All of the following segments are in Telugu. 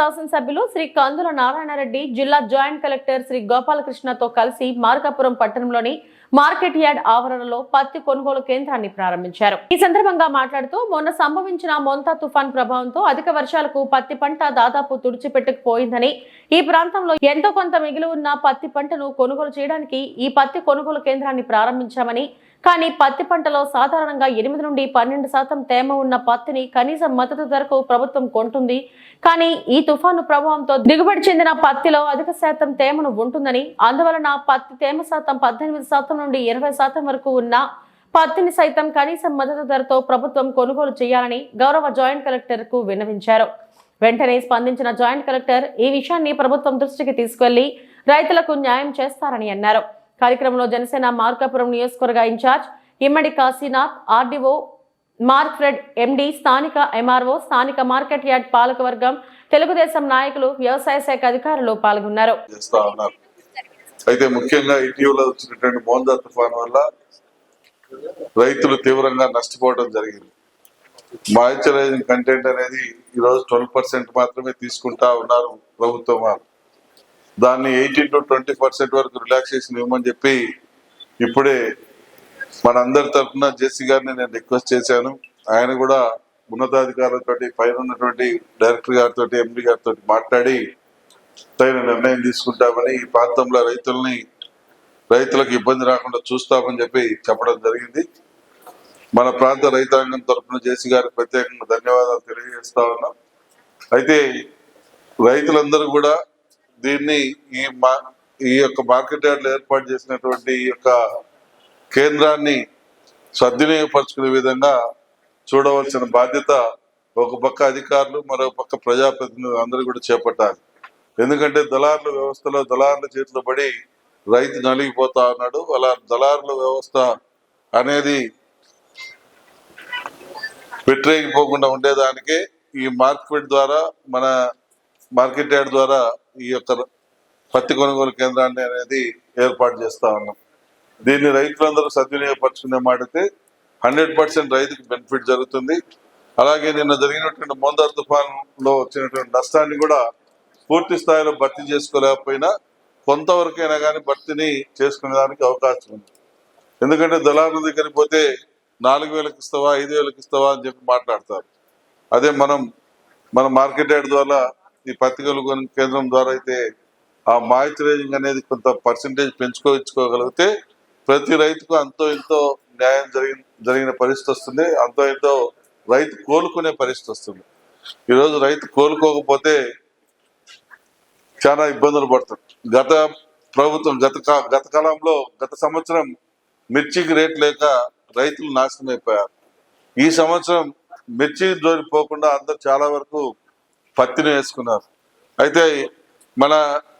శాసనసభ్యులు శ్రీ కందుల నారాయణరెడ్డి జిల్లా జాయింట్ కలెక్టర్ శ్రీ గోపాలకృష్ణతో కలిసి మార్కాపురం పట్టణంలోని మార్కెట్ యార్డ్ ఆవరణలో పత్తి కొనుగోలు కేంద్రాన్ని ప్రారంభించారు. ఈ సందర్భంగా మాట్లాడుతూ మొన్న సంభవించిన మోంతా తుఫాన్ ప్రభావంతో అధిక వర్షాలకు పత్తి పంట దాదాపు తుడిచిపెట్టుకుపోయిందని, ఈ ప్రాంతంలో ఎంతో కొంత మిగిలి ఉన్న పత్తి పంటను కొనుగోలు చేయడానికి ఈ పత్తి కొనుగోలు కేంద్రాన్ని ప్రారంభించామని, కానీ పత్తి పంటలో సాధారణంగా 8 నుండి 12% తేమ ఉన్న పత్తిని కనీస మద్దతు ధరకు ప్రభుత్వం కొంటుంది. కానీ ఈ తుఫాను ప్రభావంతో దిగుబడి చెందిన పత్తిలో అధిక శాతం తేమను ఉంటుందని, అందువలన పత్తి తేమ శాతం 18% నుండి 20% వరకు ఉన్న పత్తిని సైతం కనీస మద్దతు ధరతో ప్రభుత్వం కొనుగోలు చేయాలని గౌరవ జాయింట్ కలెక్టర్ కు విన్నవించారు. వెంటనే స్పందించిన జాయింట్ కలెక్టర్ ఈ విషయాన్ని ప్రభుత్వం దృష్టికి తీసుకెళ్లి రైతులకు న్యాయం చేస్తారని అన్నారు. కార్యక్రమంలో జనసేన మార్కాపురం నియోజకవర్గ ఇన్ఛార్జ్ ఇమ్మడి కాశీనాథ్, ఆర్డీఓ మార్క్ ఫ్రెడ్, ఎండి, స్థానిక ఎంఆర్ఓ, స్థానిక మార్కెట్ యార్డ్ పాలకవర్గం, తెలుగుదేశం నాయకులు, వ్యవసాయ శాఖ అధికారులు పాల్గొన్నారు. అయితే ముఖ్యంగా ఇటీవల వచ్చినటువంటి మోంతా తుఫాన్ వల్ల రైతులు తీవ్రంగా నష్టపోవడం జరిగింది. మాయిశ్చరైజింగ్ కంటెంట్ అనేది ఈరోజు 12% మాత్రమే తీసుకుంటా ఉన్నారు ప్రభుత్వం వారు. దాన్ని 18 to 20% వరకు రిలాక్సేషన్ ఇవ్వమని చెప్పి ఇప్పుడే మనందరి తరఫున జేసీ గారిని నేను రిక్వెస్ట్ చేశాను. ఆయన కూడా ఉన్నతాధికారులతో, పైన ఉన్నటువంటి డైరెక్టర్ గారితో, ఎండి గారితో మాట్లాడి తగిన నిర్ణయం తీసుకుంటామని, ఈ ప్రాంతంలో రైతులకు ఇబ్బంది రాకుండా చూస్తామని చెప్పి చెప్పడం జరిగింది. మన ప్రాంత రైతాంగం తరఫున జేసీ గారికి ప్రత్యేకంగా ధన్యవాదాలు తెలియజేస్తా ఉన్నాం. అయితే రైతులందరూ కూడా దీన్ని ఈ యొక్క మార్కెట్ యార్డ్లో ఏర్పాటు చేసినటువంటి ఈ యొక్క కేంద్రాన్ని సద్వినియోగపరుచుకునే విధంగా చూడవలసిన బాధ్యత ఒక పక్క అధికారులు, మరో పక్క ప్రజాప్రతినిధులు అందరూ కూడా చేపట్టాలి. ఎందుకంటే దళారుల వ్యవస్థలో దళారుల చేతిలో పడి రైతు నలిగిపోతా ఉన్నాడు. అలా దళారుల వ్యవస్థ అనేది పెట్టేయకపోకుండా ఉండేదానికే ఈ మార్కెట్ ద్వారా, మన మార్కెట్ యార్డ్ ద్వారా ఈ యొక్క పత్తి కొనుగోలు కేంద్రాన్ని అనేది ఏర్పాటు చేస్తా ఉన్నాం. దీన్ని రైతులందరూ సద్వినియోగపరుచుకునే మాటైతే 100% రైతుకి బెనిఫిట్ జరుగుతుంది. అలాగే నిన్న జరిగినటువంటి మోంతా తుఫాన్ లో వచ్చినటువంటి నష్టాన్ని కూడా పూర్తి స్థాయిలో భర్తీ చేసుకోలేకపోయినా కొంతవరకైనా కానీ భర్తీని చేసుకునేదానికి అవకాశం ఉంది. ఎందుకంటే దళారుల దగ్గరికి పోతే 4,000కి ఇస్తావా, 5,000కి ఇస్తావా అని చెప్పి మాట్లాడతారు. అదే మన మార్కెట్ యార్డ్ ద్వారా, ఈ పత్తి కొనుగోలు కేంద్రం ద్వారా అయితే ఆ మాయిశ్చరైజింగ్ అనేది కొంత పర్సెంటేజ్ పెంచుకోగలిగితే ప్రతి రైతుకు అంతో ఎంతో న్యాయం జరిగిన పరిస్థితి వస్తుంది. అంతో ఎంతో రైతు కోలుకునే పరిస్థితి వస్తుంది. ఈరోజు రైతు కోలుకోకపోతే చాలా ఇబ్బందులు పడుతుంది. గత ప్రభుత్వం గత కాలంలో గత సంవత్సరం మిర్చికి రేట్ లేక రైతులు నాశనం అయిపోయారు. ఈ సంవత్సరం మిర్చి జోలిపోకుండా అందరు చాలా వరకు పత్తిని వేసుకున్నారు. అయితే మన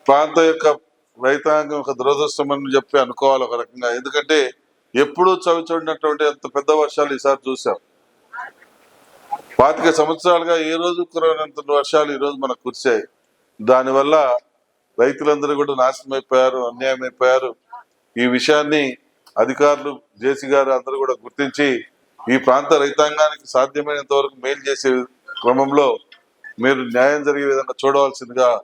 ప్రాంత యొక్క రైతాంగం ఒక దురదృష్టం అని చెప్పి అనుకోవాలి ఒక రకంగా. ఎందుకంటే ఎప్పుడూ చవి చూడినటువంటి అంత పెద్ద వర్షాలు ఈసారి చూసాం. 25 సంవత్సరాలుగా ఏ రోజు కురవనంత వర్షాలు ఈరోజు మనకు కురిశాయి. దానివల్ల రైతులందరూ కూడా నాశనం అయిపోయారు, అన్యాయం అయిపోయారు. ఈ విషయాన్ని అధికారులు, జేసీ గారు అందరూ కూడా గుర్తించి ఈ ప్రాంత రైతాంగానికి సాధ్యమైనంత వరకు మేలు చేసే క్రమంలో మీరు న్యాయం జరిగే విధంగా చూడవలసిందిగా